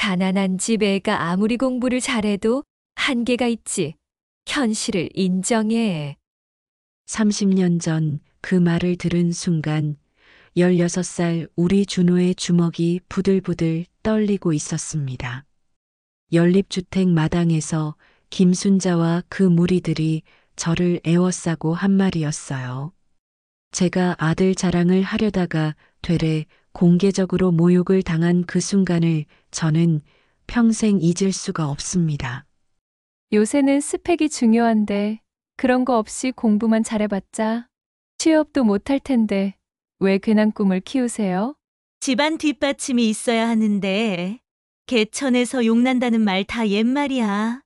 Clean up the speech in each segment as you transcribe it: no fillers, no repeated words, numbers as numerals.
가난한 집 애가 아무리 공부를 잘해도 한계가 있지. 현실을 인정해. 30년 전 그 말을 들은 순간 16살 우리 준호의 주먹이 부들부들 떨리고 있었습니다. 연립주택 마당에서 김순자와 그 무리들이 저를 에워싸고 한 말이었어요. 제가 아들 자랑을 하려다가 되레 공개적으로 모욕을 당한 그 순간을 저는 평생 잊을 수가 없습니다. 요새는 스펙이 중요한데 그런 거 없이 공부만 잘해봤자 취업도 못할 텐데 왜 괜한 꿈을 키우세요? 집안 뒷받침이 있어야 하는데 개천에서 용난다는 말 다 옛말이야.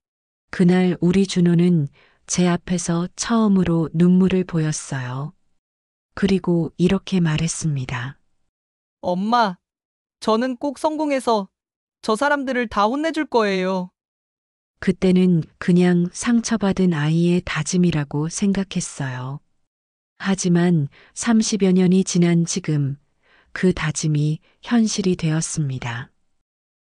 그날 우리 준호는 제 앞에서 처음으로 눈물을 보였어요. 그리고 이렇게 말했습니다. 엄마, 저는 꼭 성공해서 저 사람들을 다 혼내줄 거예요. 그때는 그냥 상처받은 아이의 다짐이라고 생각했어요. 하지만 30여 년이 지난 지금 그 다짐이 현실이 되었습니다.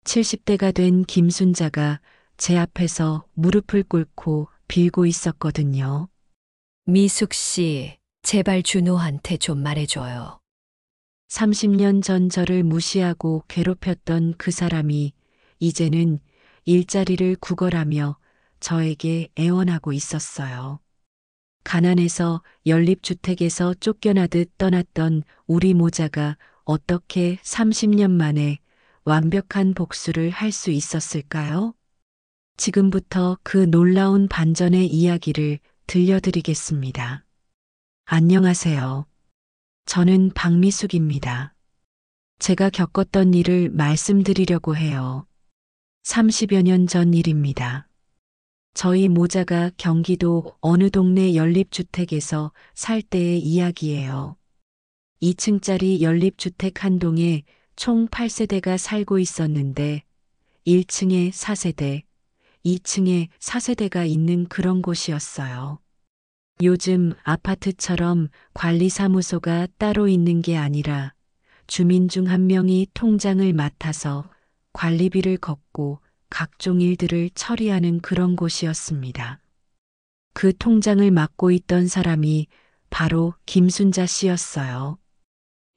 70대가 된 김순자가 제 앞에서 무릎을 꿇고 빌고 있었거든요. 미숙 씨, 제발 준호한테 좀 말해줘요. 30년 전 저를 무시하고 괴롭혔던 그 사람이 이제는 일자리를 구걸하며 저에게 애원하고 있었어요. 가난해서 연립주택에서 쫓겨나듯 떠났던 우리 모자가 어떻게 30년 만에 완벽한 복수를 할 수 있었을까요? 지금부터 그 놀라운 반전의 이야기를 들려드리겠습니다. 안녕하세요. 저는 박미숙입니다. 제가 겪었던 일을 말씀드리려고 해요. 30여 년 전 일입니다. 저희 모자가 경기도 어느 동네 연립주택에서 살 때의 이야기예요. 2층짜리 연립주택 한 동에 총 8세대가 살고 있었는데 1층에 4세대, 2층에 4세대가 있는 그런 곳이었어요. 요즘 아파트처럼 관리사무소가 따로 있는 게 아니라 주민 중 한 명이 통장을 맡아서 관리비를 걷고 각종 일들을 처리하는 그런 곳이었습니다. 그 통장을 맡고 있던 사람이 바로 김순자 씨였어요.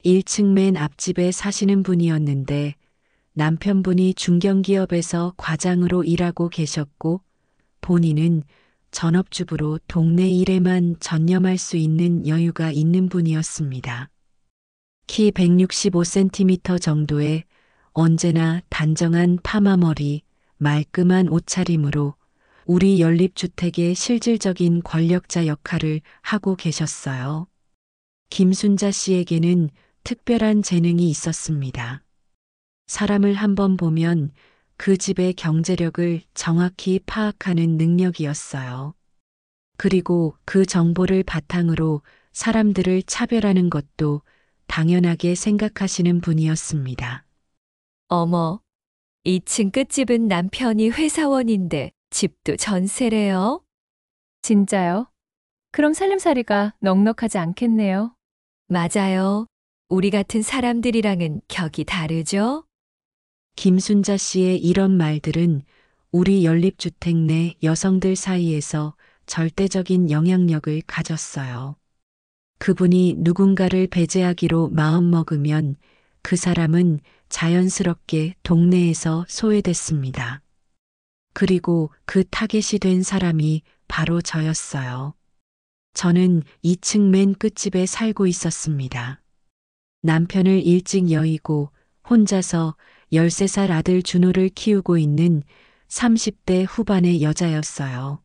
1층 맨 앞집에 사시는 분이었는데 남편분이 중견기업에서 과장으로 일하고 계셨고 본인은 전업주부로 동네 일에만 전념할 수 있는 여유가 있는 분이었습니다. 키 165cm 정도의 언제나 단정한 파마머리, 말끔한 옷차림으로 우리 연립주택의 실질적인 권력자 역할을 하고 계셨어요. 김순자 씨에게는 특별한 재능이 있었습니다. 사람을 한번 보면 그 집의 경제력을 정확히 파악하는 능력이었어요. 그리고 그 정보를 바탕으로 사람들을 차별하는 것도 당연하게 생각하시는 분이었습니다. 어머, 2층 끝집은 남편이 회사원인데 집도 전세래요? 진짜요? 그럼 살림살이가 넉넉하지 않겠네요. 맞아요. 우리 같은 사람들이랑은 격이 다르죠? 김순자 씨의 이런 말들은 우리 연립주택 내 여성들 사이에서 절대적인 영향력을 가졌어요. 그분이 누군가를 배제하기로 마음먹으면 그 사람은 자연스럽게 동네에서 소외됐습니다. 그리고 그 타겟이 된 사람이 바로 저였어요. 저는 2층 맨 끝집에 살고 있었습니다. 남편을 일찍 여의고 혼자서 13살 아들 준호를 키우고 있는 30대 후반의 여자였어요.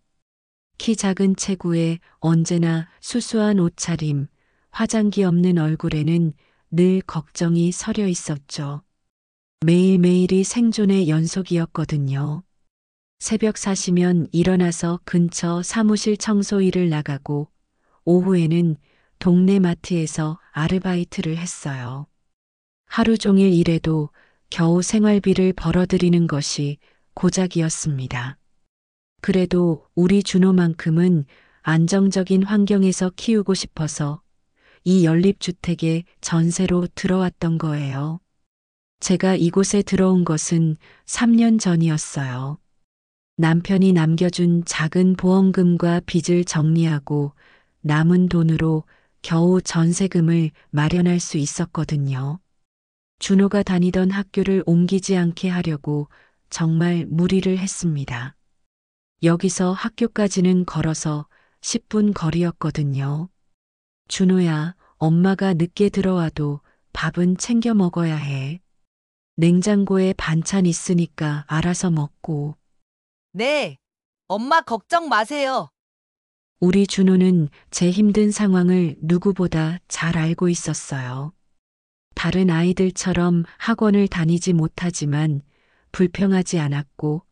키 작은 체구에 언제나 수수한 옷차림, 화장기 없는 얼굴에는 늘 걱정이 서려 있었죠. 매일매일이 생존의 연속이었거든요. 새벽 4시면 일어나서 근처 사무실 청소 일을 나가고 오후에는 동네 마트에서 아르바이트를 했어요. 하루 종일 일해도 겨우 생활비를 벌어들이는 것이 고작이었습니다. 그래도 우리 준호만큼은 안정적인 환경에서 키우고 싶어서 이 연립주택에 전세로 들어왔던 거예요. 제가 이곳에 들어온 것은 3년 전이었어요. 남편이 남겨준 작은 보험금과 빚을 정리하고 남은 돈으로 겨우 전세금을 마련할 수 있었거든요. 준호가 다니던 학교를 옮기지 않게 하려고 정말 무리를 했습니다. 여기서 학교까지는 걸어서 10분 거리였거든요. 준호야, 엄마가 늦게 들어와도 밥은 챙겨 먹어야 해. 냉장고에 반찬 있으니까 알아서 먹고. 네, 엄마 걱정 마세요. 우리 준호는 제 힘든 상황을 누구보다 잘 알고 있었어요. 다른 아이들처럼 학원을 다니지 못하지만 불평하지 않았고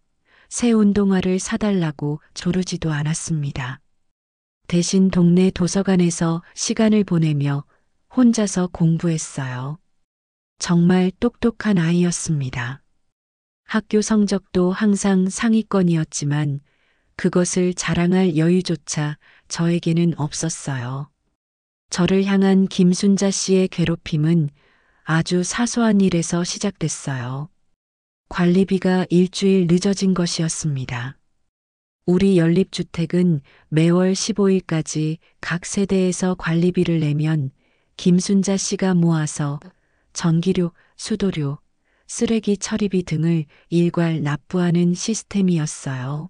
새 운동화를 사달라고 조르지도 않았습니다. 대신 동네 도서관에서 시간을 보내며 혼자서 공부했어요. 정말 똑똑한 아이였습니다. 학교 성적도 항상 상위권이었지만 그것을 자랑할 여유조차 저에게는 없었어요. 저를 향한 김순자 씨의 괴롭힘은 아주 사소한 일에서 시작됐어요. 관리비가 일주일 늦어진 것이었습니다. 우리 연립주택은 매월 15일까지 각 세대에서 관리비를 내면 김순자 씨가 모아서 전기료, 수도료, 쓰레기 처리비 등을 일괄 납부하는 시스템이었어요.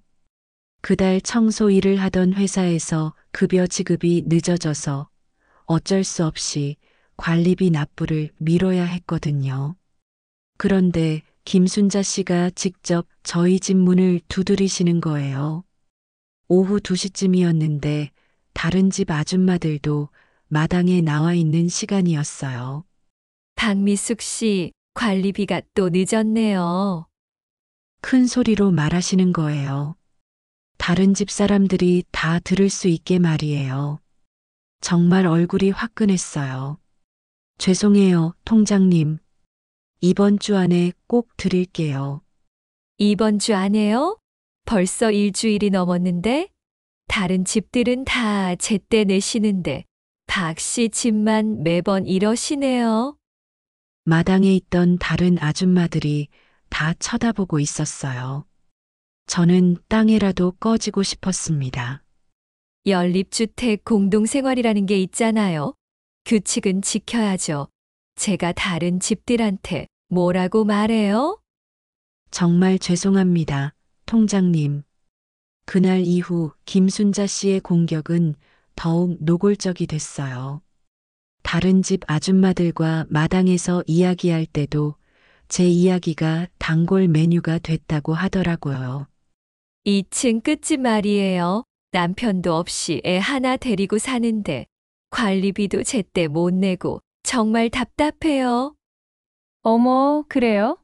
그달 청소 일을 하던 회사에서 급여 지급이 늦어져서 어쩔 수 없이 관리비 납부를 미뤄야 했거든요. 그런데 김순자 씨가 직접 저희 집 문을 두드리시는 거예요. 오후 2시쯤이었는데 다른 집 아줌마들도 마당에 나와 있는 시간이었어요. 박미숙 씨, 관리비가 또 늦었네요. 큰 소리로 말하시는 거예요. 다른 집 사람들이 다 들을 수 있게 말이에요. 정말 얼굴이 화끈했어요. 죄송해요, 통장님. 이번 주 안에 꼭 드릴게요. 이번 주 안에요? 벌써 일주일이 넘었는데? 다른 집들은 다 제때 내시는데 박 씨 집만 매번 이러시네요. 마당에 있던 다른 아줌마들이 다 쳐다보고 있었어요. 저는 땅에라도 꺼지고 싶었습니다. 연립주택 공동생활이라는 게 있잖아요. 규칙은 지켜야죠. 제가 다른 집들한테 뭐라고 말해요? 정말 죄송합니다, 통장님. 그날 이후 김순자 씨의 공격은 더욱 노골적이 됐어요. 다른 집 아줌마들과 마당에서 이야기할 때도 제 이야기가 단골 메뉴가 됐다고 하더라고요. 2층 끝집 말이에요. 남편도 없이 애 하나 데리고 사는데 관리비도 제때 못 내고 정말 답답해요. 어머, 그래요?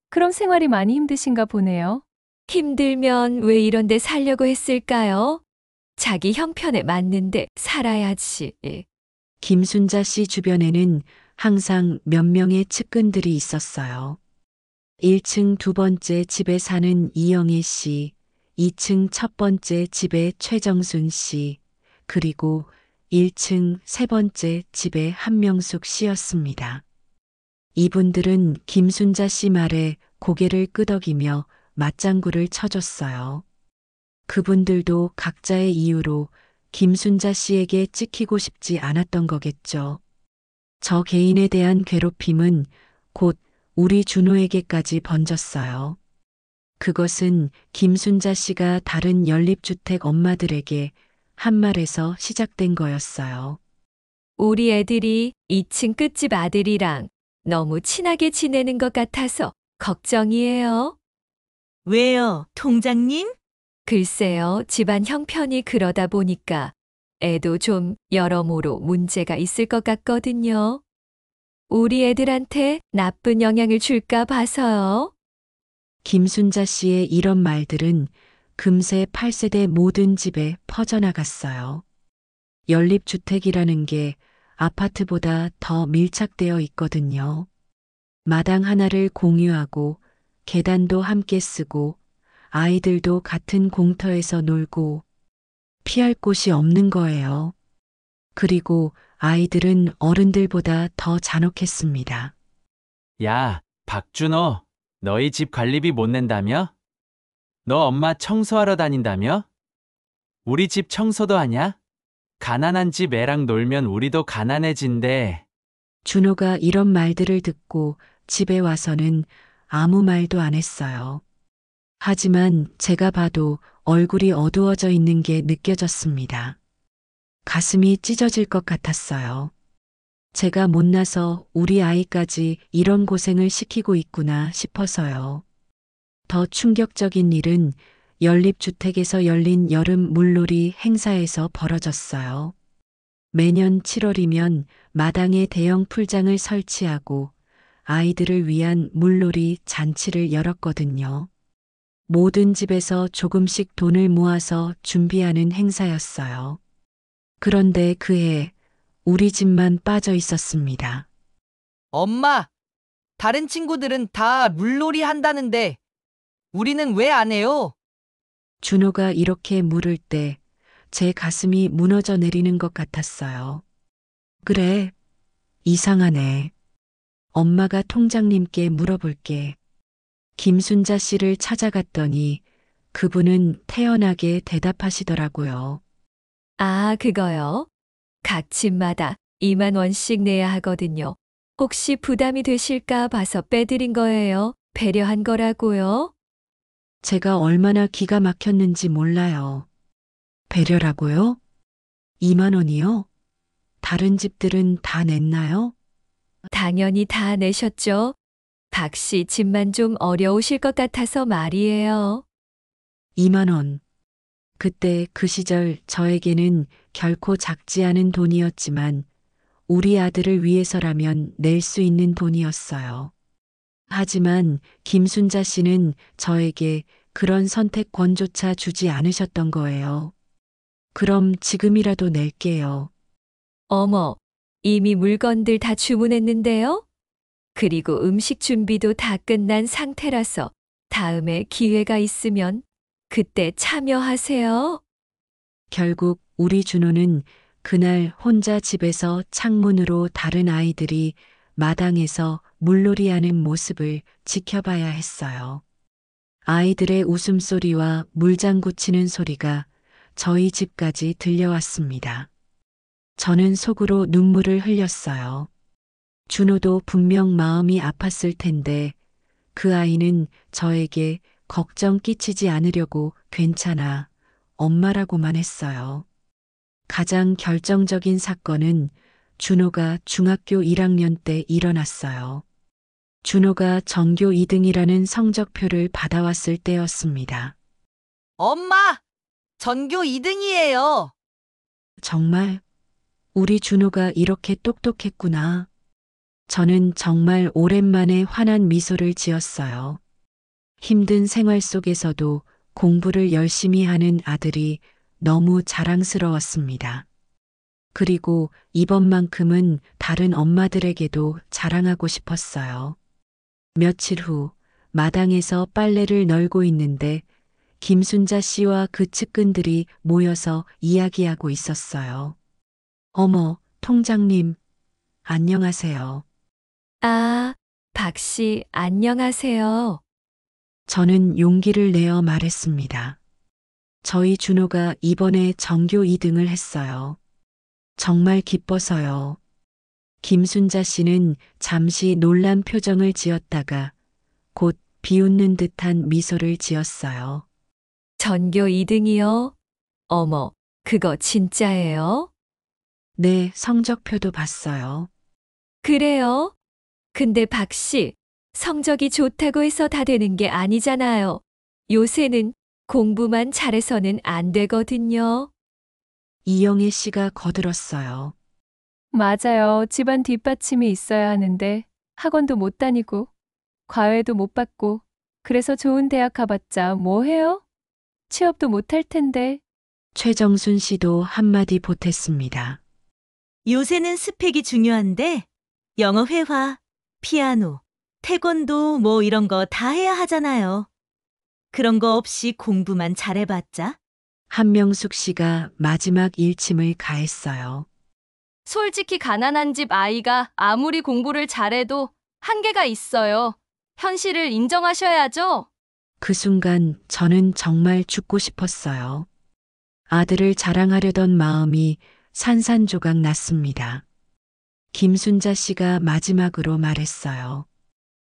그럼 생활이 많이 힘드신가 보네요. 힘들면 왜 이런 데 살려고 했을까요? 자기 형편에 맞는데 살아야지. 김순자 씨 주변에는 항상 몇 명의 측근들이 있었어요. 1층 두 번째 집에 사는 이영애 씨, 2층 첫 번째 집의 최정순 씨, 그리고 1층 세 번째 집의 한명숙 씨였습니다. 이분들은 김순자 씨 말에 고개를 끄덕이며 맞장구를 쳐줬어요. 그분들도 각자의 이유로 김순자 씨에게 찍히고 싶지 않았던 거겠죠. 저 개인에 대한 괴롭힘은 곧 우리 준호에게까지 번졌어요. 그것은 김순자 씨가 다른 연립주택 엄마들에게 한 말에서 시작된 거였어요. 우리 애들이 2층 끝집 아들이랑 너무 친하게 지내는 것 같아서 걱정이에요. 왜요, 통장님? 글쎄요, 집안 형편이 그러다 보니까 애도 좀 여러모로 문제가 있을 것 같거든요. 우리 애들한테 나쁜 영향을 줄까 봐서요. 김순자 씨의 이런 말들은 금세 8세대 모든 집에 퍼져나갔어요. 연립주택이라는 게 아파트보다 더 밀착되어 있거든요. 마당 하나를 공유하고 계단도 함께 쓰고 아이들도 같은 공터에서 놀고 피할 곳이 없는 거예요. 그리고 아이들은 어른들보다 더 잔혹했습니다. 야, 박준호, 너희 집 관리비 못 낸다며? 너 엄마 청소하러 다닌다며? 우리 집 청소도 하냐? 가난한 집 애랑 놀면 우리도 가난해진대. 준호가 이런 말들을 듣고 집에 와서는 아무 말도 안 했어요. 하지만 제가 봐도 얼굴이 어두워져 있는 게 느껴졌습니다. 가슴이 찢어질 것 같았어요. 제가 못나서 우리 아이까지 이런 고생을 시키고 있구나 싶어서요. 더 충격적인 일은 연립주택에서 열린 여름 물놀이 행사에서 벌어졌어요. 매년 7월이면 마당에 대형 풀장을 설치하고 아이들을 위한 물놀이 잔치를 열었거든요. 모든 집에서 조금씩 돈을 모아서 준비하는 행사였어요. 그런데 그해 우리 집만 빠져 있었습니다. 엄마, 다른 친구들은 다 물놀이 한다는데 우리는 왜 안 해요? 준호가 이렇게 물을 때 제 가슴이 무너져 내리는 것 같았어요. 그래, 이상하네. 엄마가 통장님께 물어볼게. 김순자 씨를 찾아갔더니 그분은 태연하게 대답하시더라고요. 아, 그거요? 각 집마다 2만 원씩 내야 하거든요. 혹시 부담이 되실까 봐서 빼드린 거예요. 배려한 거라고요. 제가 얼마나 기가 막혔는지 몰라요. 배려라고요? 2만 원이요? 다른 집들은 다 냈나요? 당연히 다 내셨죠. 박 씨 집만 좀 어려우실 것 같아서 말이에요. 2만 원. 그때 그 시절 저에게는 결코 작지 않은 돈이었지만 우리 아들을 위해서라면 낼 수 있는 돈이었어요. 하지만 김순자 씨는 저에게 그런 선택권조차 주지 않으셨던 거예요. 그럼 지금이라도 낼게요. 어머, 이미 물건들 다 주문했는데요? 그리고 음식 준비도 다 끝난 상태라서 다음에 기회가 있으면 그때 참여하세요. 결국 우리 준호는 그날 혼자 집에서 창문으로 다른 아이들이 마당에서 물놀이하는 모습을 지켜봐야 했어요. 아이들의 웃음소리와 물장구 치는 소리가 저희 집까지 들려왔습니다. 저는 속으로 눈물을 흘렸어요. 준호도 분명 마음이 아팠을 텐데 그 아이는 저에게 걱정 끼치지 않으려고 괜찮아, 엄마라고만 했어요. 가장 결정적인 사건은 준호가 중학교 1학년 때 일어났어요. 준호가 전교 2등이라는 성적표를 받아왔을 때였습니다. 엄마, 전교 2등이에요. 정말 우리 준호가 이렇게 똑똑했구나. 저는 정말 오랜만에 환한 미소를 지었어요. 힘든 생활 속에서도 공부를 열심히 하는 아들이 너무 자랑스러웠습니다. 그리고 이번만큼은 다른 엄마들에게도 자랑하고 싶었어요. 며칠 후 마당에서 빨래를 널고 있는데 김순자 씨와 그 측근들이 모여서 이야기하고 있었어요. 어머, 통장님, 안녕하세요. 아, 박 씨, 안녕하세요. 저는 용기를 내어 말했습니다. 저희 준호가 이번에 전교 2등을 했어요. 정말 기뻐서요. 김순자 씨는 잠시 놀란 표정을 지었다가 곧 비웃는 듯한 미소를 지었어요. 전교 2등이요? 어머, 그거 진짜예요? 네, 성적표도 봤어요. 그래요? 근데 박 씨, 성적이 좋다고 해서 다 되는 게 아니잖아요. 요새는 공부만 잘해서는 안 되거든요. 이영애 씨가 거들었어요. 맞아요. 집안 뒷받침이 있어야 하는데 학원도 못 다니고 과외도 못 받고 그래서 좋은 대학 가봤자 뭐 해요? 취업도 못 할 텐데. 최정순 씨도 한마디 보탰습니다. 요새는 스펙이 중요한데 영어 회화, 피아노, 태권도 뭐 이런 거 다 해야 하잖아요. 그런 거 없이 공부만 잘해봤자? 한명숙 씨가 마지막 일침을 가했어요. 솔직히 가난한 집 아이가 아무리 공부를 잘해도 한계가 있어요. 현실을 인정하셔야죠. 그 순간 저는 정말 죽고 싶었어요. 아들을 자랑하려던 마음이 산산조각 났습니다. 김순자 씨가 마지막으로 말했어요.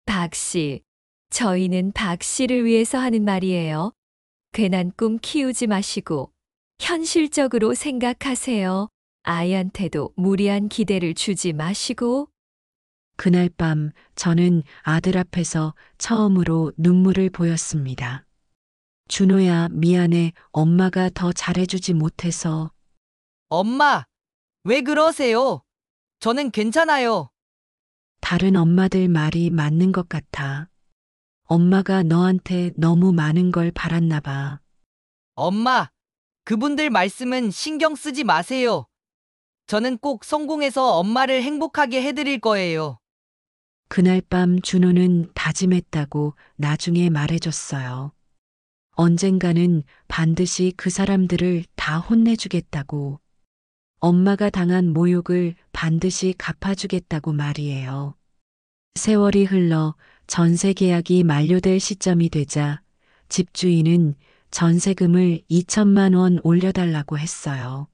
박 씨, 저희는 박 씨를 위해서 하는 말이에요. 괜한 꿈 키우지 마시고 현실적으로 생각하세요. 아이한테도 무리한 기대를 주지 마시고. 그날 밤 저는 아들 앞에서 처음으로 눈물을 보였습니다. 준호야, 미안해. 엄마가 더 잘해주지 못해서. 엄마, 왜 그러세요? 저는 괜찮아요. 다른 엄마들 말이 맞는 것 같아. 엄마가 너한테 너무 많은 걸 바랐나 봐. 엄마, 그분들 말씀은 신경 쓰지 마세요. 저는 꼭 성공해서 엄마를 행복하게 해드릴 거예요. 그날 밤 준호는 다짐했다고 나중에 말해줬어요. 언젠가는 반드시 그 사람들을 다 혼내주겠다고. 엄마가 당한 모욕을 반드시 갚아주겠다고 말이에요. 세월이 흘러 전세 계약이 만료될 시점이 되자 집주인은 전세금을 2천만 원 올려달라고 했어요.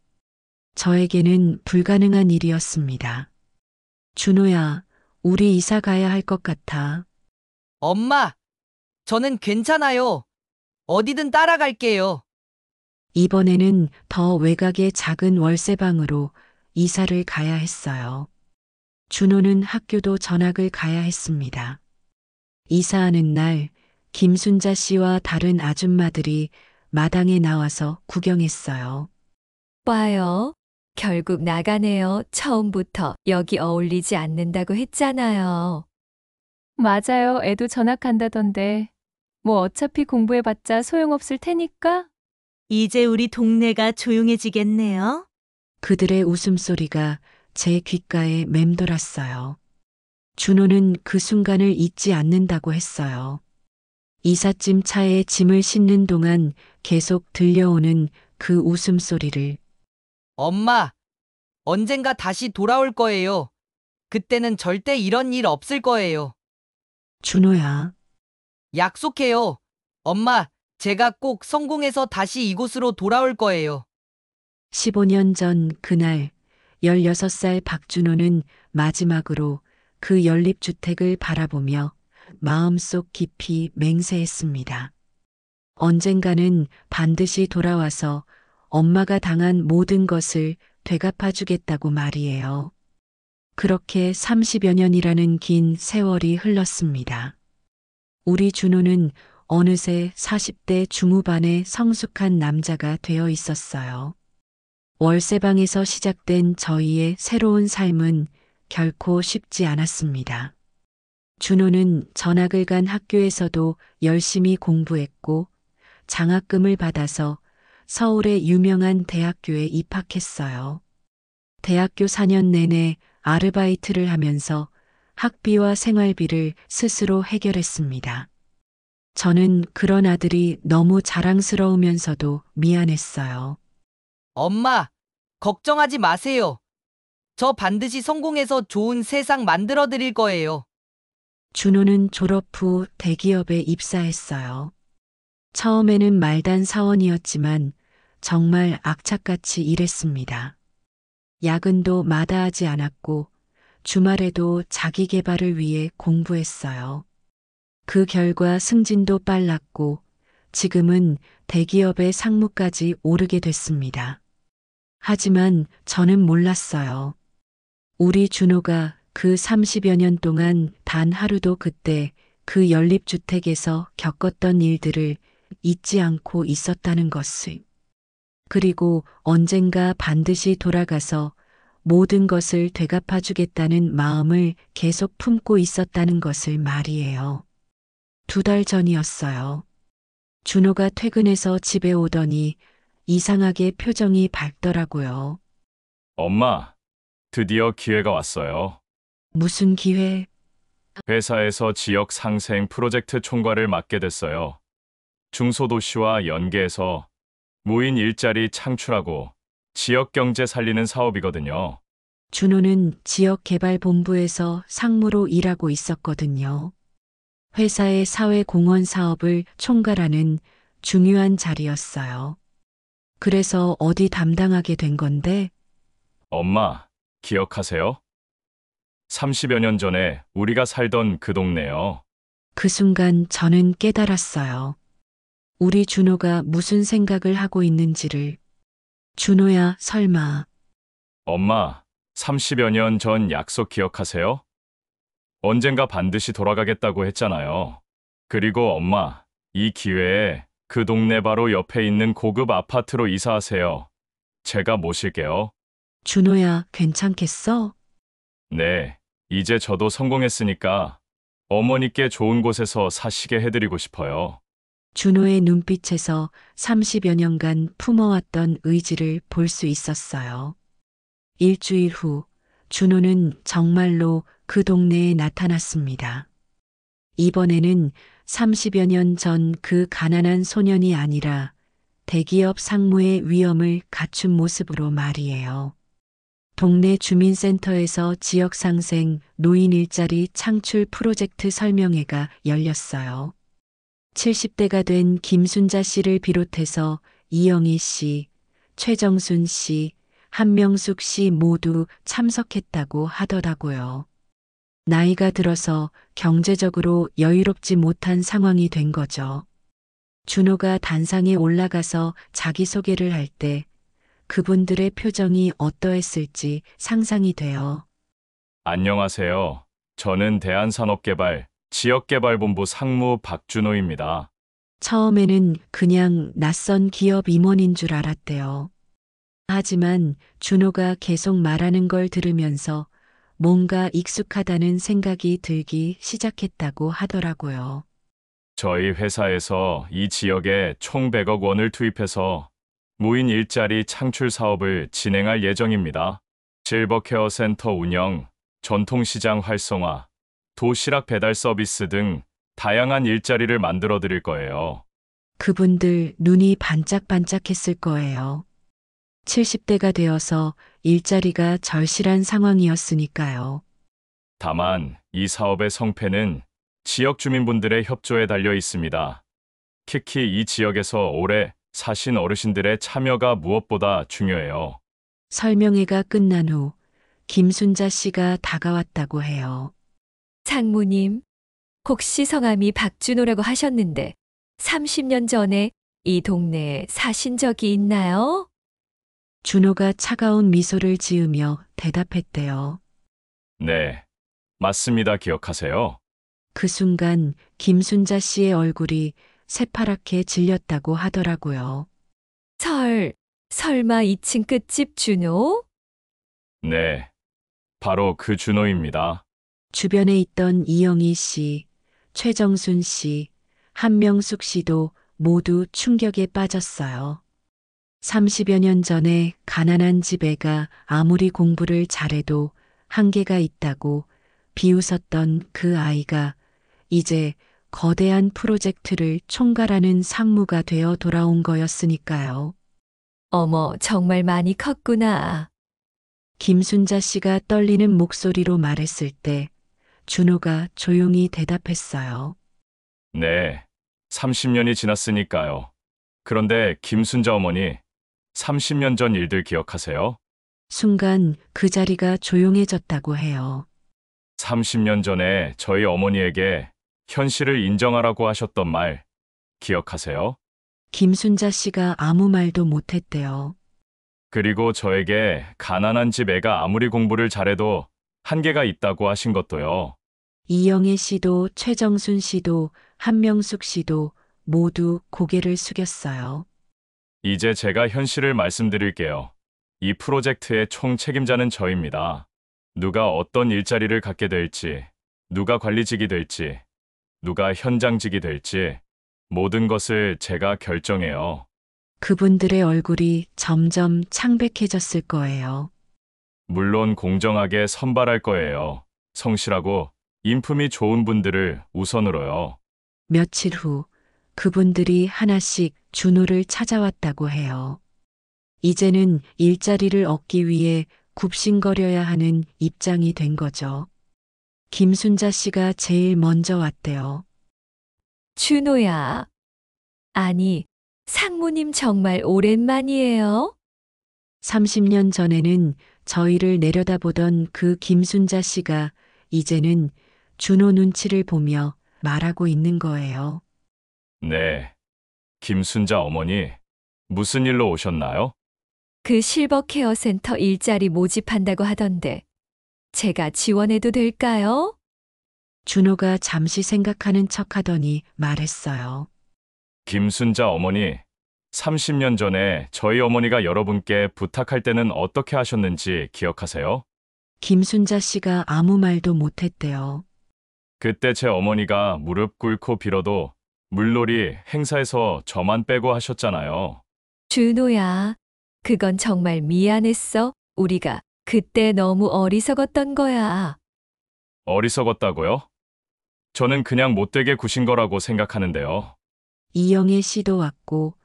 저에게는 불가능한 일이었습니다. 준호야, 우리 이사 가야 할 것 같아. 엄마, 저는 괜찮아요. 어디든 따라갈게요. 이번에는 더 외곽의 작은 월세방으로 이사를 가야 했어요. 준호는 학교도 전학을 가야 했습니다. 이사하는 날 김순자 씨와 다른 아줌마들이 마당에 나와서 구경했어요. 봐요. 결국 나가네요. 처음부터 여기 어울리지 않는다고 했잖아요. 맞아요. 애도 전학 간다던데. 뭐 어차피 공부해봤자 소용없을 테니까. 이제 우리 동네가 조용해지겠네요. 그들의 웃음소리가 제 귓가에 맴돌았어요. 준호는 그 순간을 잊지 않는다고 했어요. 이삿짐 차에 짐을 싣는 동안 계속 들려오는 그 웃음소리를. 엄마, 언젠가 다시 돌아올 거예요. 그때는 절대 이런 일 없을 거예요. 준호야, 약속해요. 엄마, 제가 꼭 성공해서 다시 이곳으로 돌아올 거예요. 15년 전 그날 16살 박준호는 마지막으로 그 연립주택을 바라보며 마음속 깊이 맹세했습니다. 언젠가는 반드시 돌아와서 엄마가 당한 모든 것을 되갚아주겠다고 말이에요. 그렇게 30여 년이라는 긴 세월이 흘렀습니다. 우리 준호는 어느새 40대 중후반의 성숙한 남자가 되어 있었어요. 월세방에서 시작된 저희의 새로운 삶은 결코 쉽지 않았습니다. 준호는 전학을 간 학교에서도 열심히 공부했고 장학금을 받아서 서울의 유명한 대학교에 입학했어요. 대학교 4년 내내 아르바이트를 하면서 학비와 생활비를 스스로 해결했습니다. 저는 그런 아들이 너무 자랑스러우면서도 미안했어요. 엄마, 걱정하지 마세요. 저 반드시 성공해서 좋은 세상 만들어 드릴 거예요. 준호는 졸업 후 대기업에 입사했어요. 처음에는 말단 사원이었지만 정말 악착같이 일했습니다. 야근도 마다하지 않았고 주말에도 자기 개발을 위해 공부했어요. 그 결과 승진도 빨랐고 지금은 대기업의 상무까지 오르게 됐습니다. 하지만 저는 몰랐어요. 우리 준호가 그 30여 년 동안 단 하루도 그때 그 연립주택에서 겪었던 일들을 잊지 않고 있었다는 것을. 그리고 언젠가 반드시 돌아가서 모든 것을 되갚아주겠다는 마음을 계속 품고 있었다는 것을 말이에요. 2달 전이었어요. 준호가 퇴근해서 집에 오더니 이상하게 표정이 밝더라고요. 엄마, 드디어 기회가 왔어요. 무슨 기회? 회사에서 지역 상생 프로젝트 총괄을 맡게 됐어요. 중소도시와 연계해서 무인 일자리 창출하고 지역 경제 살리는 사업이거든요. 준호는 지역개발본부에서 상무로 일하고 있었거든요. 회사의 사회공헌 사업을 총괄하는 중요한 자리였어요. 그래서 어디 담당하게 된 건데 엄마, 기억하세요? 30여 년 전에 우리가 살던 그 동네요. 그 순간 저는 깨달았어요. 우리 준호가 무슨 생각을 하고 있는지를. 준호야, 설마. 엄마, 30여 년 전 약속 기억하세요? 언젠가 반드시 돌아가겠다고 했잖아요. 그리고 엄마, 이 기회에 그 동네 바로 옆에 있는 고급 아파트로 이사하세요. 제가 모실게요. 준호야, 괜찮겠어? 네, 이제 저도 성공했으니까 어머니께 좋은 곳에서 사시게 해드리고 싶어요. 준호의 눈빛에서 30여 년간 품어왔던 의지를 볼 수 있었어요. 일주일 후, 준호는 정말로 그 동네에 나타났습니다. 이번에는 30여 년 전 그 가난한 소년이 아니라 대기업 상무의 위엄을 갖춘 모습으로 말이에요. 동네 주민센터에서 지역상생 노인 일자리 창출 프로젝트 설명회가 열렸어요. 70대가 된 김순자 씨를 비롯해서 이영희 씨, 최정순 씨, 한명숙 씨 모두 참석했다고 하더라고요. 나이가 들어서 경제적으로 여유롭지 못한 상황이 된 거죠. 준호가 단상에 올라가서 자기소개를 할 때 그분들의 표정이 어떠했을지 상상이 돼요. 안녕하세요. 저는 대한산업개발 지역개발본부 상무 박준호입니다. 처음에는 그냥 낯선 기업 임원인 줄 알았대요. 하지만 준호가 계속 말하는 걸 들으면서 뭔가 익숙하다는 생각이 들기 시작했다고 하더라고요. 저희 회사에서 이 지역에 총 100억 원을 투입해서 무인 일자리 창출 사업을 진행할 예정입니다. 실버케어 센터 운영, 전통시장 활성화, 도시락 배달 서비스 등 다양한 일자리를 만들어 드릴 거예요. 그분들 눈이 반짝반짝했을 거예요. 70대가 되어서 일자리가 절실한 상황이었으니까요. 다만 이 사업의 성패는 지역 주민분들의 협조에 달려 있습니다. 특히 이 지역에서 오래 사신 어르신들의 참여가 무엇보다 중요해요. 설명회가 끝난 후 김순자 씨가 다가왔다고 해요. 상무님, 혹시 성함이 박준호라고 하셨는데 30년 전에 이 동네에 사신 적이 있나요? 준호가 차가운 미소를 지으며 대답했대요. 네, 맞습니다. 기억하세요? 그 순간 김순자 씨의 얼굴이 새파랗게 질렸다고 하더라고요. 설마 2층 끝집 준호? 네, 바로 그 준호입니다. 주변에 있던 이영희 씨, 최정순 씨, 한명숙 씨도 모두 충격에 빠졌어요. 30여 년 전에 가난한 집 애가 아무리 공부를 잘해도 한계가 있다고 비웃었던 그 아이가 이제 거대한 프로젝트를 총괄하는 상무가 되어 돌아온 거였으니까요. 어머, 정말 많이 컸구나. 김순자 씨가 떨리는 목소리로 말했을 때 준호가 조용히 대답했어요. 네, 30년이 지났으니까요. 그런데 김순자 어머니, 30년 전 일들 기억하세요? 순간 그 자리가 조용해졌다고 해요. 30년 전에 저희 어머니에게 현실을 인정하라고 하셨던 말 기억하세요? 김순자 씨가 아무 말도 못했대요. 그리고 저에게 가난한 집 애가 아무리 공부를 잘해도 한계가 있다고 하신 것도요. 이영애 씨도 최정순 씨도 한명숙 씨도 모두 고개를 숙였어요. 이제 제가 현실을 말씀드릴게요. 이 프로젝트의 총 책임자는 저입니다. 누가 어떤 일자리를 갖게 될지, 누가 관리직이 될지, 누가 현장직이 될지 모든 것을 제가 결정해요. 그분들의 얼굴이 점점 창백해졌을 거예요. 물론 공정하게 선발할 거예요. 성실하고 인품이 좋은 분들을 우선으로요. 며칠 후 그분들이 하나씩 준호를 찾아왔다고 해요. 이제는 일자리를 얻기 위해 굽신거려야 하는 입장이 된 거죠. 김순자 씨가 제일 먼저 왔대요. 준호야. 아니, 상무님 정말 오랜만이에요? 30년 전에는 저희를 내려다보던 그 김순자 씨가 이제는 준호 눈치를 보며 말하고 있는 거예요. 네. 김순자 어머니, 무슨 일로 오셨나요? 그 실버 케어 센터 일자리 모집한다고 하던데, 제가 지원해도 될까요? 준호가 잠시 생각하는 척 하더니 말했어요. 김순자 어머니, 30년 전에 저희 어머니가 여러분께 부탁할 때는 어떻게 하셨는지 기억하세요? 김순자 씨가 아무 말도 못했대요. 그때 제 어머니가 무릎 꿇고 빌어도 물놀이 행사에서 저만 빼고 하셨잖아요. 준호야, 그건 정말 미안했어. 우리가 그때 너무 어리석었던 거야. 어리석었다고요? 저는 그냥 못되게 구신 거라고 생각하는데요. 이영애 씨도 왔고,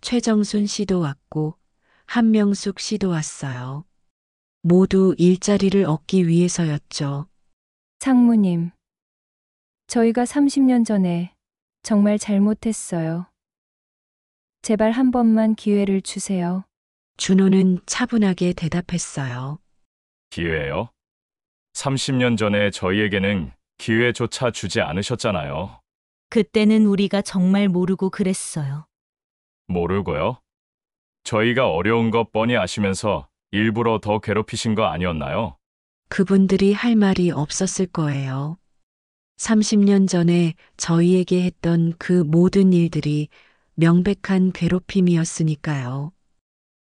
최정순 씨도 왔고, 한명숙 씨도 왔어요. 모두 일자리를 얻기 위해서였죠. 상무님, 저희가 30년 전에 정말 잘못했어요. 제발 한 번만 기회를 주세요. 준호는 차분하게 대답했어요. 기회요? 30년 전에 저희에게는 기회조차 주지 않으셨잖아요. 그때는 우리가 정말 모르고 그랬어요. 모르고요? 저희가 어려운 것 뻔히 아시면서 일부러 더 괴롭히신 거 아니었나요? 그분들이 할 말이 없었을 거예요. 30년 전에 저희에게 했던 그 모든 일들이 명백한 괴롭힘이었으니까요.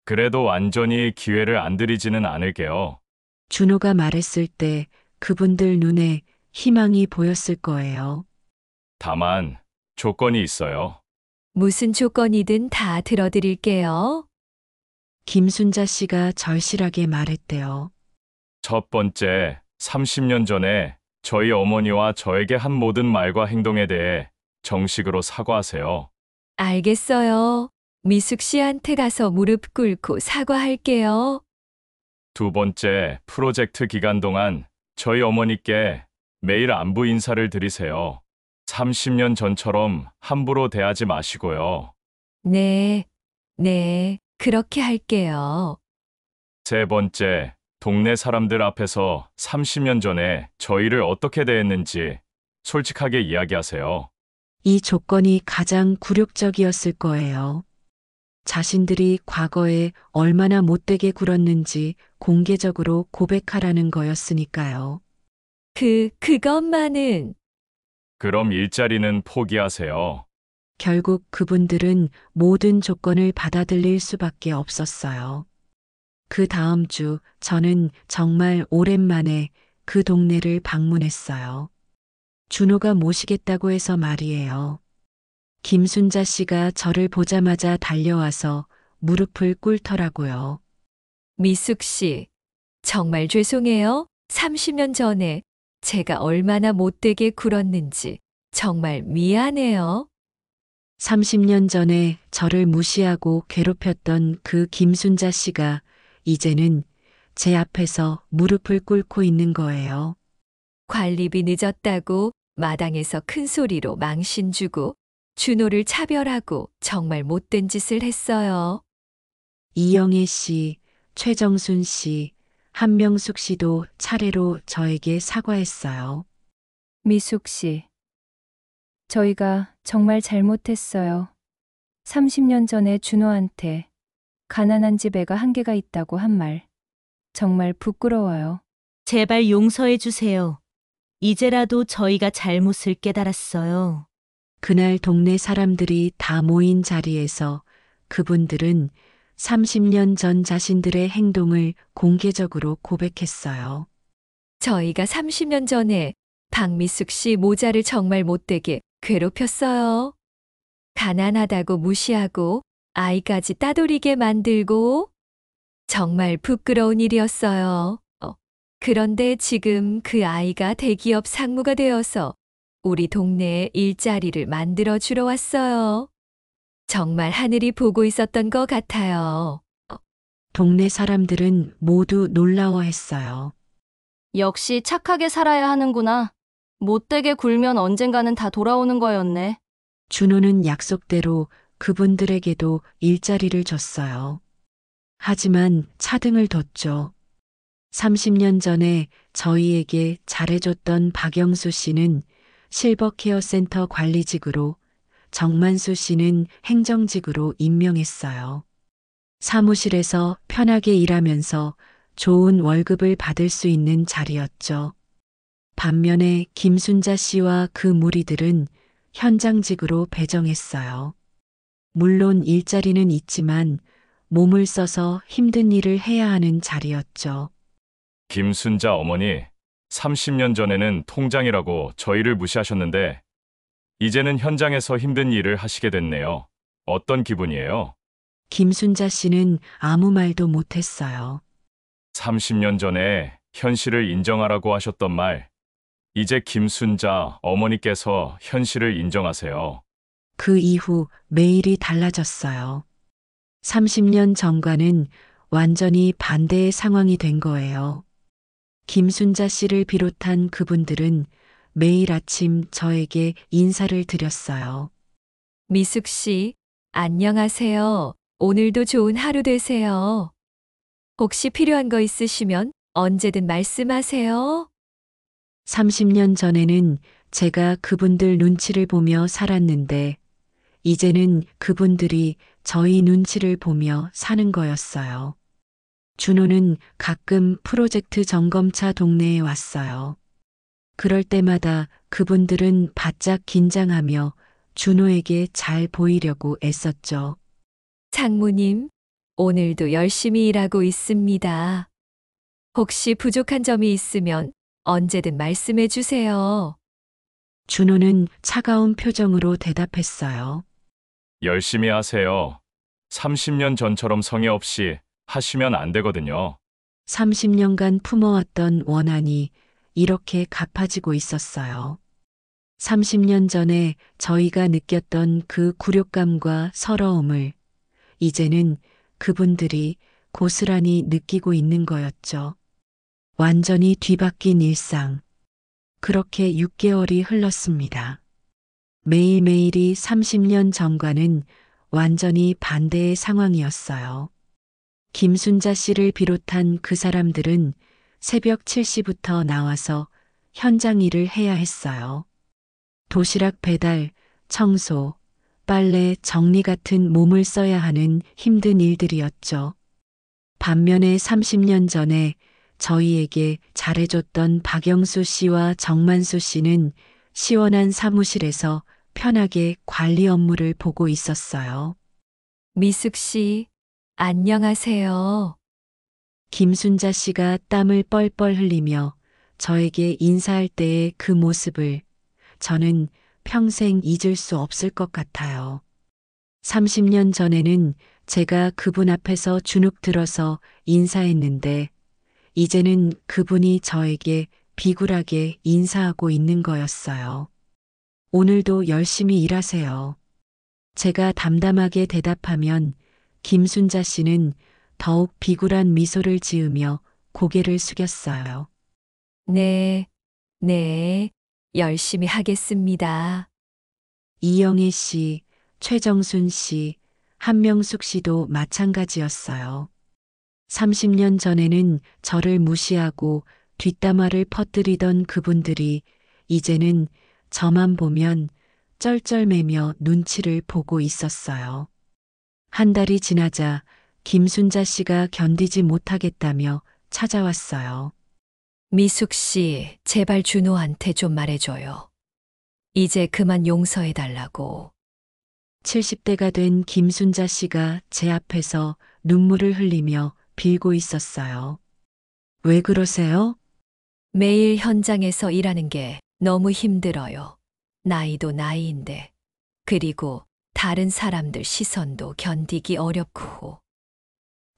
그래도 완전히 기회를 안 드리지는 않을게요. 준호가 말했을 때 그분들 눈에 희망이 보였을 거예요. 다만 조건이 있어요. 무슨 조건이든 다 들어드릴게요. 김순자 씨가 절실하게 말했대요. 첫 번째, 30년 전에 저희 어머니와 저에게 한 모든 말과 행동에 대해 정식으로 사과하세요. 알겠어요. 미숙 씨한테 가서 무릎 꿇고 사과할게요. 두 번째, 프로젝트 기간 동안 저희 어머니께 매일 안부 인사를 드리세요. 30년 전처럼 함부로 대하지 마시고요. 네, 그렇게 할게요. 세 번째, 동네 사람들 앞에서 30년 전에 저희를 어떻게 대했는지 솔직하게 이야기하세요. 이 조건이 가장 굴욕적이었을 거예요. 자신들이 과거에 얼마나 못되게 굴었는지 공개적으로 고백하라는 거였으니까요. 그것만은 그럼 일자리는 포기하세요. 결국 그분들은 모든 조건을 받아들일 수밖에 없었어요. 그 다음 주 저는 정말 오랜만에 그 동네를 방문했어요. 준호가 모시겠다고 해서 말이에요. 김순자 씨가 저를 보자마자 달려와서 무릎을 꿇더라고요. 미숙 씨, 정말 죄송해요. 30년 전에 제가 얼마나 못되게 굴었는지 정말 미안해요. 30년 전에 저를 무시하고 괴롭혔던 그 김순자 씨가 이제는 제 앞에서 무릎을 꿇고 있는 거예요. 관리비 늦었다고 마당에서 큰 소리로 망신 주고 준호를 차별하고 정말 못된 짓을 했어요. 이영애 씨, 최정순 씨, 한명숙 씨도 차례로 저에게 사과했어요. 미숙 씨, 저희가 정말 잘못했어요. 30년 전에 준호한테 가난한 집 애가 한계가 있다고 한 말, 정말 부끄러워요. 제발 용서해 주세요. 이제라도 저희가 잘못을 깨달았어요. 그날 동네 사람들이 다 모인 자리에서 그분들은 30년 전 자신들의 행동을 공개적으로 고백했어요. 저희가 30년 전에 박미숙 씨 모자를 정말 못되게 괴롭혔어요. 가난하다고 무시하고 아이까지 따돌리게 만들고 정말 부끄러운 일이었어요. 그런데 지금 그 아이가 대기업 상무가 되어서 우리 동네에 일자리를 만들어 주러 왔어요. 정말 하늘이 보고 있었던 것 같아요. 동네 사람들은 모두 놀라워했어요. 역시 착하게 살아야 하는구나. 못되게 굴면 언젠가는 다 돌아오는 거였네. 준호는 약속대로 그분들에게도 일자리를 줬어요. 하지만 차등을 뒀죠. 30년 전에 저희에게 잘해줬던 박영수 씨는 실버케어센터 관리직으로, 정만수 씨는 행정직으로 임명했어요. 사무실에서 편하게 일하면서 좋은 월급을 받을 수 있는 자리였죠. 반면에 김순자 씨와 그 무리들은 현장직으로 배정했어요. 물론 일자리는 있지만 몸을 써서 힘든 일을 해야 하는 자리였죠. 김순자 어머니, 30년 전에는 통장이라고 저희를 무시하셨는데, 이제는 현장에서 힘든 일을 하시게 됐네요. 어떤 기분이에요? 김순자 씨는 아무 말도 못했어요. 30년 전에 현실을 인정하라고 하셨던 말, 이제 김순자 어머니께서 현실을 인정하세요. 그 이후 매일이 달라졌어요. 30년 전과는 완전히 반대의 상황이 된 거예요. 김순자 씨를 비롯한 그분들은 매일 아침 저에게 인사를 드렸어요. 미숙 씨, 안녕하세요. 오늘도 좋은 하루 되세요. 혹시 필요한 거 있으시면 언제든 말씀하세요. 30년 전에는 제가 그분들 눈치를 보며 살았는데, 이제는 그분들이 저희 눈치를 보며 사는 거였어요. 준호는 가끔 프로젝트 점검차 동네에 왔어요. 그럴 때마다 그분들은 바짝 긴장하며 준호에게 잘 보이려고 애썼죠. 장모님, 오늘도 열심히 일하고 있습니다. 혹시 부족한 점이 있으면 언제든 말씀해 주세요. 준호는 차가운 표정으로 대답했어요. 열심히 하세요. 30년 전처럼 성의 없이 하시면 안 되거든요. 30년간 품어왔던 원한이 이렇게 갚아지고 있었어요. 30년 전에 저희가 느꼈던 그 굴욕감과 서러움을 이제는 그분들이 고스란히 느끼고 있는 거였죠. 완전히 뒤바뀐 일상. 그렇게 6개월이 흘렀습니다. 매일매일이 30년 전과는 완전히 반대의 상황이었어요. 김순자 씨를 비롯한 그 사람들은 새벽 7시부터 나와서 현장 일을 해야 했어요. 도시락 배달, 청소, 빨래, 정리 같은 몸을 써야 하는 힘든 일들이었죠. 반면에 30년 전에 저희에게 잘해줬던 박영수 씨와 정만수 씨는 시원한 사무실에서 편하게 관리 업무를 보고 있었어요. 미숙 씨, 안녕하세요. 김순자 씨가 땀을 뻘뻘 흘리며 저에게 인사할 때의 그 모습을 저는 평생 잊을 수 없을 것 같아요. 30년 전에는 제가 그분 앞에서 주눅 들어서 인사했는데, 이제는 그분이 저에게 비굴하게 인사하고 있는 거였어요. 오늘도 열심히 일하세요. 제가 담담하게 대답하면 김순자 씨는 더욱 비굴한 미소를 지으며 고개를 숙였어요. 네, 열심히 하겠습니다. 이영애 씨, 최정순 씨, 한명숙 씨도 마찬가지였어요. 30년 전에는 저를 무시하고 뒷담화를 퍼뜨리던 그분들이 이제는 저만 보면 쩔쩔매며 눈치를 보고 있었어요. 한 달이 지나자 김순자 씨가 견디지 못하겠다며 찾아왔어요. 미숙 씨, 제발 준호한테 좀 말해줘요. 이제 그만 용서해달라고. 70대가 된 김순자 씨가 제 앞에서 눈물을 흘리며 빌고 있었어요. 왜 그러세요? 매일 현장에서 일하는 게 너무 힘들어요. 나이도 나이인데. 그리고 다른 사람들 시선도 견디기 어렵고.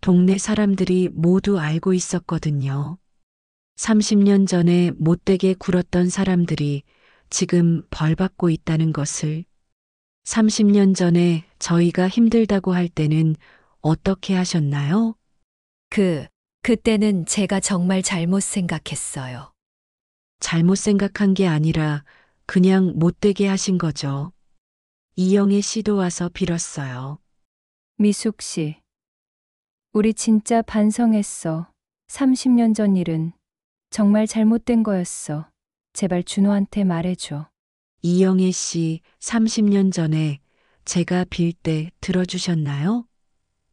동네 사람들이 모두 알고 있었거든요. 30년 전에 못되게 굴었던 사람들이 지금 벌 받고 있다는 것을. 30년 전에 저희가 힘들다고 할 때는 어떻게 하셨나요? 그때는 제가 정말 잘못 생각했어요. 잘못 생각한 게 아니라 그냥 못되게 하신 거죠. 이영애 씨도 와서 빌었어요. 미숙 씨, 우리 진짜 반성했어. 30년 전 일은 정말 잘못된 거였어. 제발 준호한테 말해줘. 이영애 씨 30년 전에 제가 빌 때 들어주셨나요?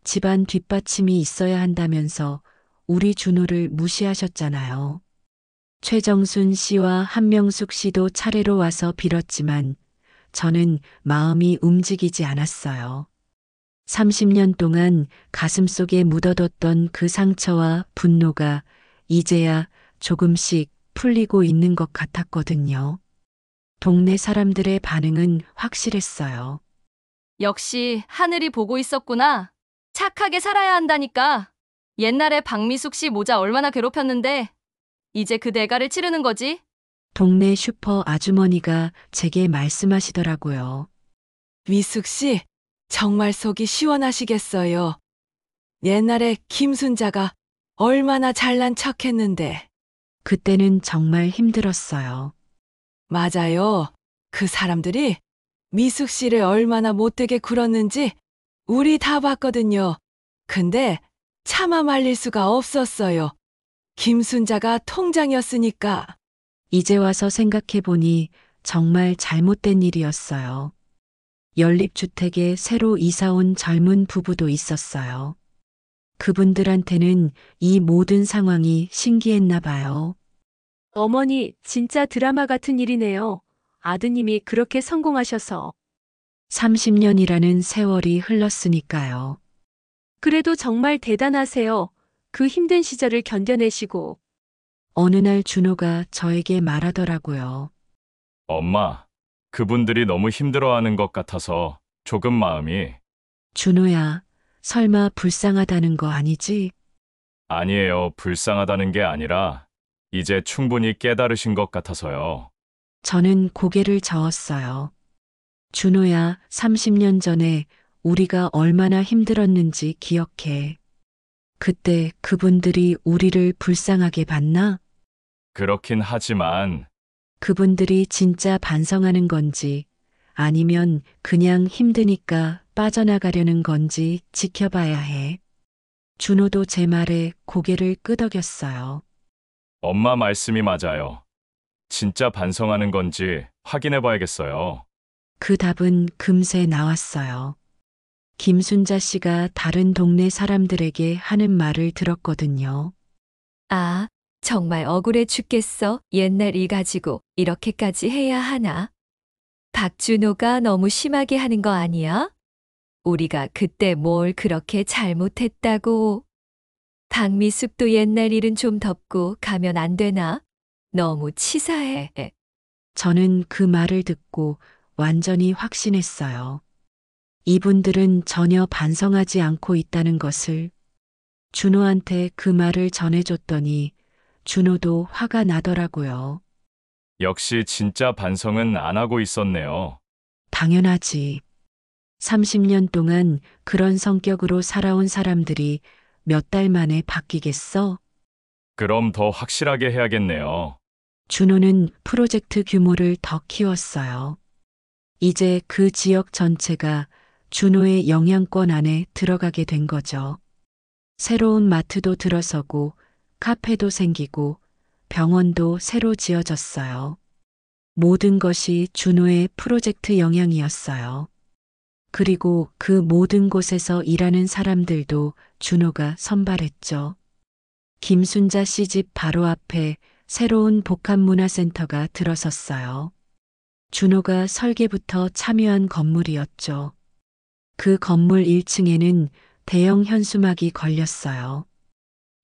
집안 뒷받침이 있어야 한다면서 우리 준호를 무시하셨잖아요. 최정순 씨와 한명숙 씨도 차례로 와서 빌었지만 저는 마음이 움직이지 않았어요. 30년 동안 가슴속에 묻어뒀던 그 상처와 분노가 이제야 조금씩 풀리고 있는 것 같았거든요. 동네 사람들의 반응은 확실했어요. 역시 하늘이 보고 있었구나. 착하게 살아야 한다니까. 옛날에 박미숙 씨 모자 얼마나 괴롭혔는데 이제 그 대가를 치르는 거지? 동네 슈퍼 아주머니가 제게 말씀하시더라고요. 미숙 씨, 정말 속이 시원하시겠어요. 옛날에 김순자가 얼마나 잘난 척했는데. 그때는 정말 힘들었어요. 맞아요. 그 사람들이 미숙 씨를 얼마나 못되게 굴었는지 우리 다 봤거든요. 근데 차마 말릴 수가 없었어요. 김순자가 통장이었으니까. 이제 와서 생각해보니 정말 잘못된 일이었어요. 연립주택에 새로 이사 온 젊은 부부도 있었어요. 그분들한테는 이 모든 상황이 신기했나 봐요. 어머니, 진짜 드라마 같은 일이네요. 아드님이 그렇게 성공하셔서. 30년이라는 세월이 흘렀으니까요. 그래도 정말 대단하세요. 그 힘든 시절을 견뎌내시고. 어느 날 준호가 저에게 말하더라고요. 엄마, 그분들이 너무 힘들어하는 것 같아서 조금 마음이. 준호야, 설마 불쌍하다는 거 아니지? 아니에요. 불쌍하다는 게 아니라 이제 충분히 깨달으신 것 같아서요. 저는 고개를 저었어요. 준호야, 30년 전에 우리가 얼마나 힘들었는지 기억해. 그때 그분들이 우리를 불쌍하게 봤나? 그렇긴 하지만 그분들이 진짜 반성하는 건지 아니면 그냥 힘드니까 빠져나가려는 건지 지켜봐야 해. 준호도 제 말에 고개를 끄덕였어요. 엄마 말씀이 맞아요. 진짜 반성하는 건지 확인해 봐야겠어요. 그 답은 금세 나왔어요. 김순자 씨가 다른 동네 사람들에게 하는 말을 들었거든요. 아, 정말 억울해 죽겠어. 옛날 일 가지고 이렇게까지 해야 하나? 박준호가 너무 심하게 하는 거 아니야? 우리가 그때 뭘 그렇게 잘못했다고. 박미숙도 옛날 일은 좀 덮고 가면 안 되나? 너무 치사해. 저는 그 말을 듣고 완전히 확신했어요. 이분들은 전혀 반성하지 않고 있다는 것을. 준호한테 그 말을 전해줬더니 준호도 화가 나더라고요. 역시 진짜 반성은 안 하고 있었네요. 당연하지. 30년 동안 그런 성격으로 살아온 사람들이 몇 달 만에 바뀌겠어? 그럼 더 확실하게 해야겠네요. 준호는 프로젝트 규모를 더 키웠어요. 이제 그 지역 전체가 준호의 영향권 안에 들어가게 된 거죠. 새로운 마트도 들어서고 카페도 생기고 병원도 새로 지어졌어요. 모든 것이 준호의 프로젝트 영향이었어요. 그리고 그 모든 곳에서 일하는 사람들도 준호가 선발했죠. 김순자 씨 집 바로 앞에 새로운 복합문화센터가 들어섰어요. 준호가 설계부터 참여한 건물이었죠. 그 건물 1층에는 대형 현수막이 걸렸어요.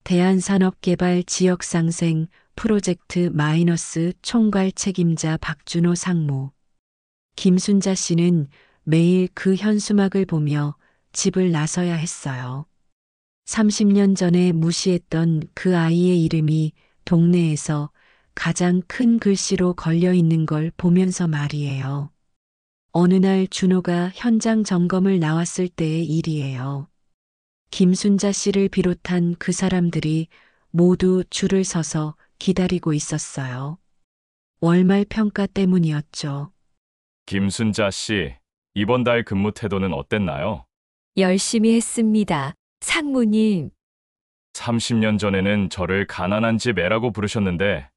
대한산업개발 지역상생 프로젝트 마이너스 총괄 책임자 박준호 상무. 김순자 씨는 매일 그 현수막을 보며 집을 나서야 했어요. 30년 전에 무시했던 그 아이의 이름이 동네에서 가장 큰 글씨로 걸려 있는 걸 보면서 말이에요. 어느 날 준호가 현장 점검을 나왔을 때의 일이에요. 김순자 씨를 비롯한 그 사람들이 모두 줄을 서서 기다리고 있었어요. 월말 평가 때문이었죠. 김순자 씨, 이번 달 근무 태도는 어땠나요? 열심히 했습니다. 상무님, 30년 전에는 저를 가난한 집 애라고 부르셨는데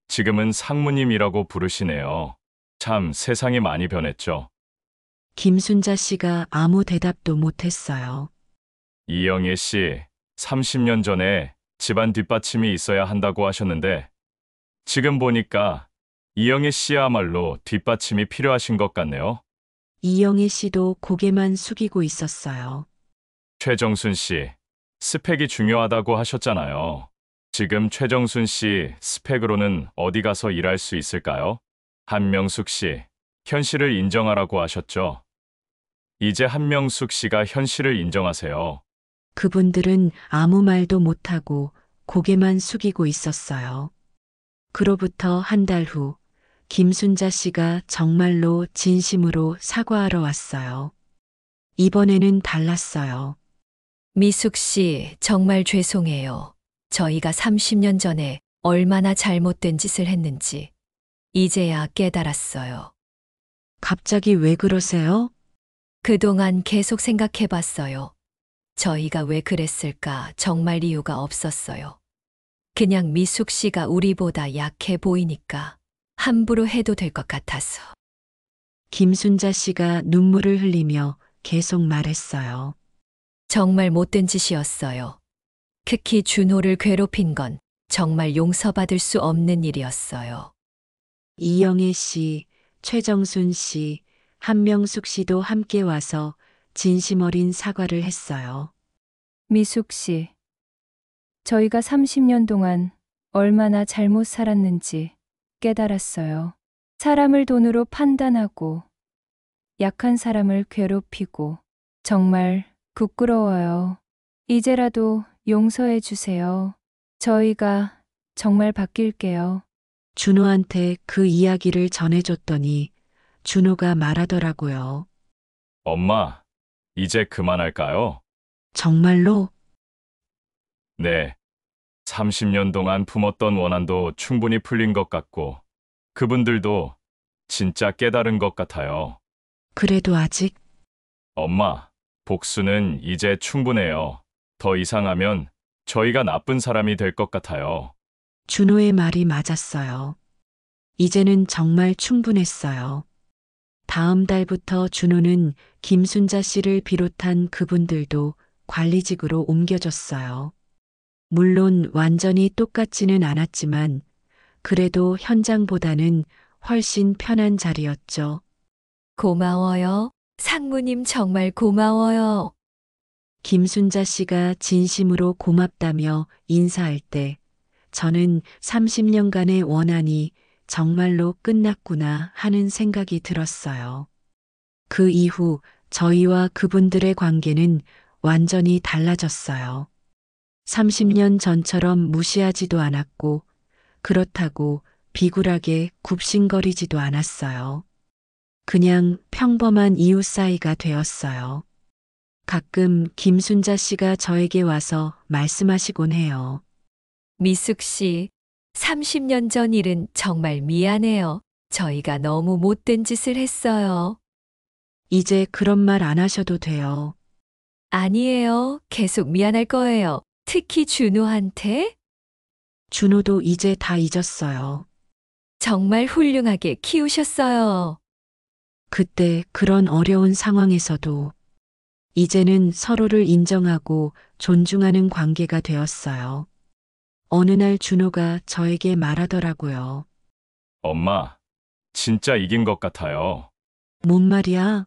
지금은 상무님이라고 부르시네요. 참 세상이 많이 변했죠. 김순자 씨가 아무 대답도 못했어요. 이영애 씨, 30년 전에 집안 뒷받침이 있어야 한다고 하셨는데 지금 보니까 이영애 씨야말로 뒷받침이 필요하신 것 같네요. 이영애 씨도 고개만 숙이고 있었어요. 최정순 씨, 스펙이 중요하다고 하셨잖아요. 지금 최정순 씨 스펙으로는 어디 가서 일할 수 있을까요? 한명숙 씨, 현실을 인정하라고 하셨죠? 이제 한명숙 씨가 현실을 인정하세요. 그분들은 아무 말도 못하고 고개만 숙이고 있었어요. 그로부터 한 달 후, 김순자 씨가 정말로 진심으로 사과하러 왔어요. 이번에는 달랐어요. 미숙 씨, 정말 죄송해요. 저희가 30년 전에 얼마나 잘못된 짓을 했는지 이제야 깨달았어요. 갑자기 왜 그러세요? 그동안 계속 생각해 봤어요. 저희가 왜 그랬을까 정말 이유가 없었어요. 그냥 미숙 씨가 우리보다 약해 보이니까 함부로 해도 될 것 같아서. 김순자 씨가 눈물을 흘리며 계속 말했어요. 정말 못된 짓이었어요. 특히 준호를 괴롭힌 건 정말 용서받을 수 없는 일이었어요. 이영애 씨, 최정순 씨, 한명숙 씨도 함께 와서 진심 어린 사과를 했어요. 미숙 씨, 저희가 30년 동안 얼마나 잘못 살았는지 깨달았어요. 사람을 돈으로 판단하고 약한 사람을 괴롭히고 정말 부끄러워요. 이제라도 용서해 주세요. 저희가 정말 바뀔게요. 준호한테 그 이야기를 전해줬더니 준호가 말하더라고요. 엄마, 이제 그만할까요? 정말로? 네. 30년 동안 품었던 원한도 충분히 풀린 것 같고 그분들도 진짜 깨달은 것 같아요. 그래도 아직 엄마, 복수는 이제 충분해요. 더 이상하면 저희가 나쁜 사람이 될 것 같아요. 준호의 말이 맞았어요. 이제는 정말 충분했어요. 다음 달부터 준호는 김순자 씨를 비롯한 그분들도 관리직으로 옮겨졌어요. 물론 완전히 똑같지는 않았지만 그래도 현장보다는 훨씬 편한 자리였죠. 고마워요. 상무님 정말 고마워요. 김순자 씨가 진심으로 고맙다며 인사할 때 저는 30년간의 원한이 정말로 끝났구나 하는 생각이 들었어요. 그 이후 저희와 그분들의 관계는 완전히 달라졌어요. 30년 전처럼 무시하지도 않았고 그렇다고 비굴하게 굽신거리지도 않았어요. 그냥 평범한 이웃 사이가 되었어요. 가끔 김순자 씨가 저에게 와서 말씀하시곤 해요. 미숙 씨, 30년 전 일은 정말 미안해요. 저희가 너무 못된 짓을 했어요. 이제 그런 말 안 하셔도 돼요. 아니에요. 계속 미안할 거예요. 특히 준호한테 준호도 이제 다 잊었어요. 정말 훌륭하게 키우셨어요. 그때 그런 어려운 상황에서도 이제는 서로를 인정하고 존중하는 관계가 되었어요. 어느 날 준호가 저에게 말하더라고요. 엄마, 진짜 이긴 것 같아요. 뭔 말이야?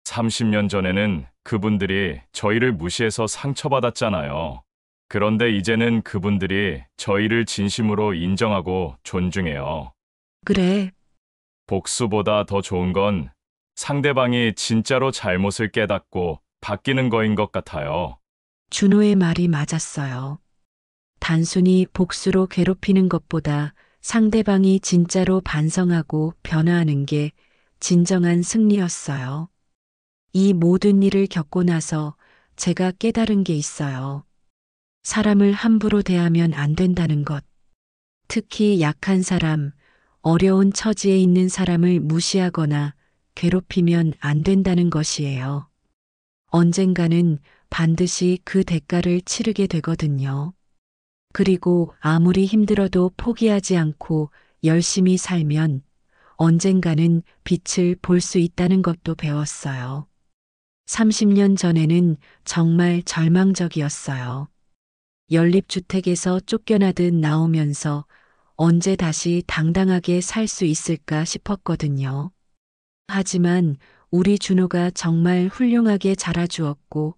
30년 전에는 그분들이 저희를 무시해서 상처받았잖아요. 그런데 이제는 그분들이 저희를 진심으로 인정하고 존중해요. 그래, 복수보다 더 좋은 건 상대방이 진짜로 잘못을 깨닫고 바뀌는 거인 것 같아요. 준호의 말이 맞았어요. 단순히 복수로 괴롭히는 것보다 상대방이 진짜로 반성하고 변화하는 게 진정한 승리였어요. 이 모든 일을 겪고 나서 제가 깨달은 게 있어요. 사람을 함부로 대하면 안 된다는 것. 특히 약한 사람, 어려운 처지에 있는 사람을 무시하거나 괴롭히면 안 된다는 것이에요. 언젠가는 반드시 그 대가를 치르게 되거든요. 그리고 아무리 힘들어도 포기하지 않고 열심히 살면 언젠가는 빛을 볼 수 있다는 것도 배웠어요. 30년 전에는 정말 절망적이었어요. 연립주택에서 쫓겨나듯 나오면서 언제 다시 당당하게 살 수 있을까 싶었거든요. 하지만 우리 준호가 정말 훌륭하게 자라주었고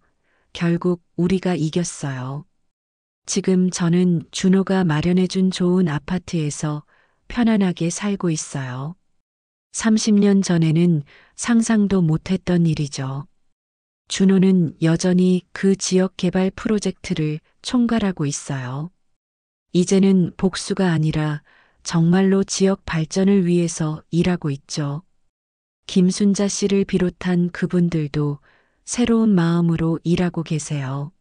결국 우리가 이겼어요. 지금 저는 준호가 마련해준 좋은 아파트에서 편안하게 살고 있어요. 30년 전에는 상상도 못했던 일이죠. 준호는 여전히 그 지역 개발 프로젝트를 총괄하고 있어요. 이제는 복수가 아니라 정말로 지역 발전을 위해서 일하고 있죠. 김순자 씨를 비롯한 그분들도 새로운 마음으로 일하고 계세요.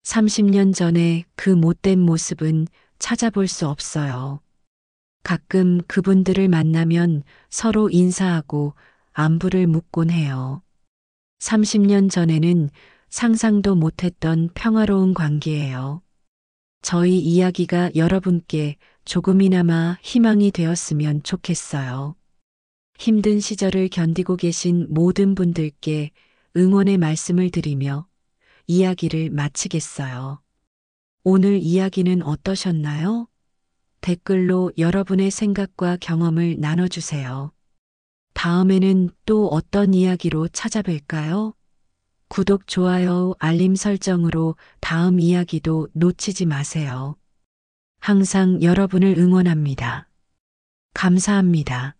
30년 전에 그 못된 모습은 찾아볼 수 없어요. 가끔 그분들을 만나면 서로 인사하고 안부를 묻곤 해요. 30년 전에는 상상도 못했던 평화로운 관계예요. 저희 이야기가 여러분께 조금이나마 희망이 되었으면 좋겠어요. 힘든 시절을 견디고 계신 모든 분들께 응원의 말씀을 드리며 이야기를 마치겠어요. 오늘 이야기는 어떠셨나요? 댓글로 여러분의 생각과 경험을 나눠주세요. 다음에는 또 어떤 이야기로 찾아뵐까요? 구독, 좋아요, 알림 설정으로 다음 이야기도 놓치지 마세요. 항상 여러분을 응원합니다. 감사합니다.